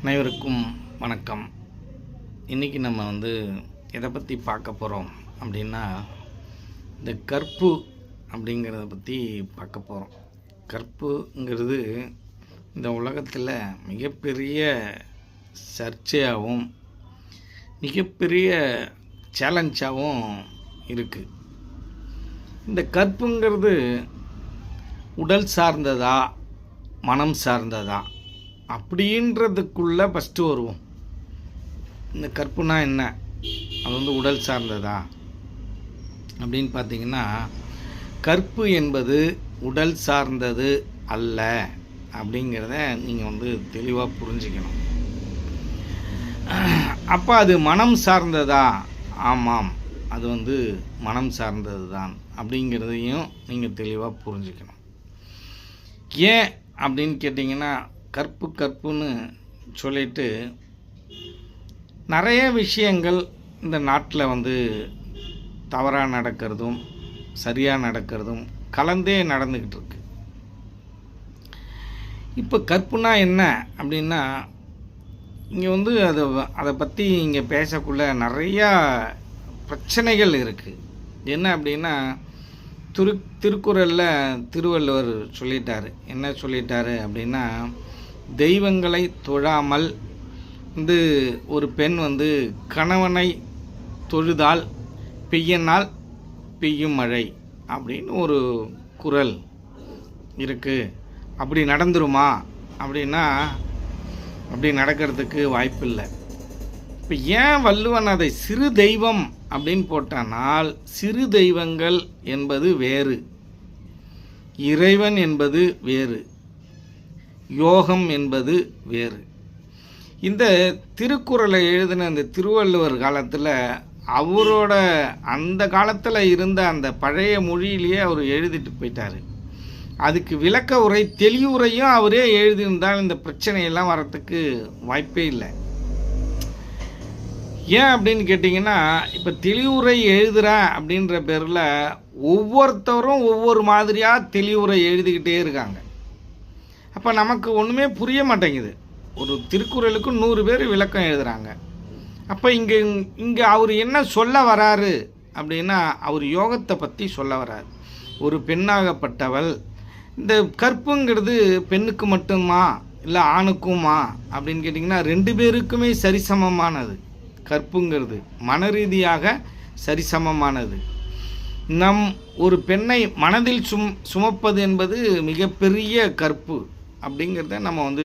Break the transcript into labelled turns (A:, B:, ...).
A: அனைவருக்கும் வணக்கம். இன்றைக்கி நம்ம எதை பற்றி பார்க்க போகிறோம் அப்படின்னா, இந்த கற்பு அப்படிங்கிறத பற்றி பார்க்க போகிறோம். கற்புங்கிறது இந்த உலகத்தில் மிகப்பெரிய சர்ச்சையாகவும் மிகப்பெரிய சேலஞ்சாகவும் இருக்குது. இந்த கற்புங்கிறது உடல் சார்ந்ததா மனம் சார்ந்ததா அப்படின்றதுக்குள்ளே ஃபஸ்ட்டு வருவோம். இந்த கற்புனா என்ன, அது உடல் சார்ந்ததா அப்படின்னு பார்த்தீங்கன்னா, கற்பு என்பது உடல் சார்ந்தது அல்ல அப்படிங்கிறத நீங்கள் தெளிவாக புரிஞ்சுக்கணும். அப்போ அது மனம் சார்ந்ததா? ஆமாம், அது மனம் சார்ந்தது தான் அப்படிங்கிறதையும் நீங்கள் தெளிவாக புரிஞ்சுக்கணும். ஏன் அப்படின்னு கேட்டிங்கன்னா, கற்புன்னு சொல்லிட்டு நிறைய விஷயங்கள் இந்த நாட்டில் தவறாக நடக்கிறதும் சரியாக நடக்கிறதும் கலந்தே நடந்துக்கிட்டு இருக்கு. இப்போ கற்புனா என்ன அப்படின்னா, இங்கே அதை பற்றி இங்கே பேசக்குள்ள நிறையா பிரச்சனைகள் இருக்குது. என்ன அப்படின்னா, திருக்குறளில் திருவள்ளுவர் சொல்லிட்டார். என்ன சொல்லிட்டாரு அப்படின்னா, தெய்வங்களை தொழாமல் ஒரு பெண் கணவனை தொழுதால் பெய்யனால் பெய்யும் மழை அப்படின்னு ஒரு குறள் இருக்குது. அப்படி நடந்துருமா அப்படின்னா, அப்படி நடக்கிறதுக்கு வாய்ப்பு இல்லை. இப்போ ஏன் வள்ளுவன் அதை சிறு தெய்வம் அப்படின்னு போட்டானால், சிறு தெய்வங்கள் என்பது வேறு, இறைவன் என்பது வேறு, யோகம் என்பது வேறு. இந்த திருக்குறளை எழுதின இந்த திருவள்ளுவர் காலத்தில் அவரோட அந்த காலத்தில் இருந்த அந்த பழைய மொழியிலேயே அவர் எழுதிட்டு போயிட்டார். அதுக்கு விளக்க உரை தெளிவுரையும் அவரே எழுதியிருந்தால் இந்த பிரச்சனையெல்லாம் வரத்துக்கு வாய்ப்பே இல்லை. ஏன் அப்படின்னு கேட்டிங்கன்னா, இப்போ தெளிவுரை எழுதுகிறேன் அப்படின்ற பேரில் ஒவ்வொருத்தரும் ஒவ்வொரு மாதிரியாக தெளிவுரை எழுதிக்கிட்டே இருக்காங்க. அப்போ நமக்கு ஒன்றுமே புரிய மாட்டேங்குது. ஒரு திருக்குறளுக்கு 100 பேர் விளக்கம் எழுதுகிறாங்க. அப்போ இங்கே அவர் என்ன சொல்ல வராரு அப்படின்னா, அவர் யோகத்தை பற்றி சொல்ல வராரு. ஒரு பெண்ணாகப்பட்டவள், இந்த கற்புங்கிறது பெண்ணுக்கு மட்டுமா இல்லை ஆணுக்குமா அப்படின்னு கேட்டிங்கன்னா, 2 பேருக்குமே சரிசமமானது. கற்புங்கிறது மன ரீதியாக சரிசமமானது. ஒரு பெண்ணை மனதில் சுமப்பது என்பது மிகப்பெரிய கற்பு அப்படிங்கிறத நம்ம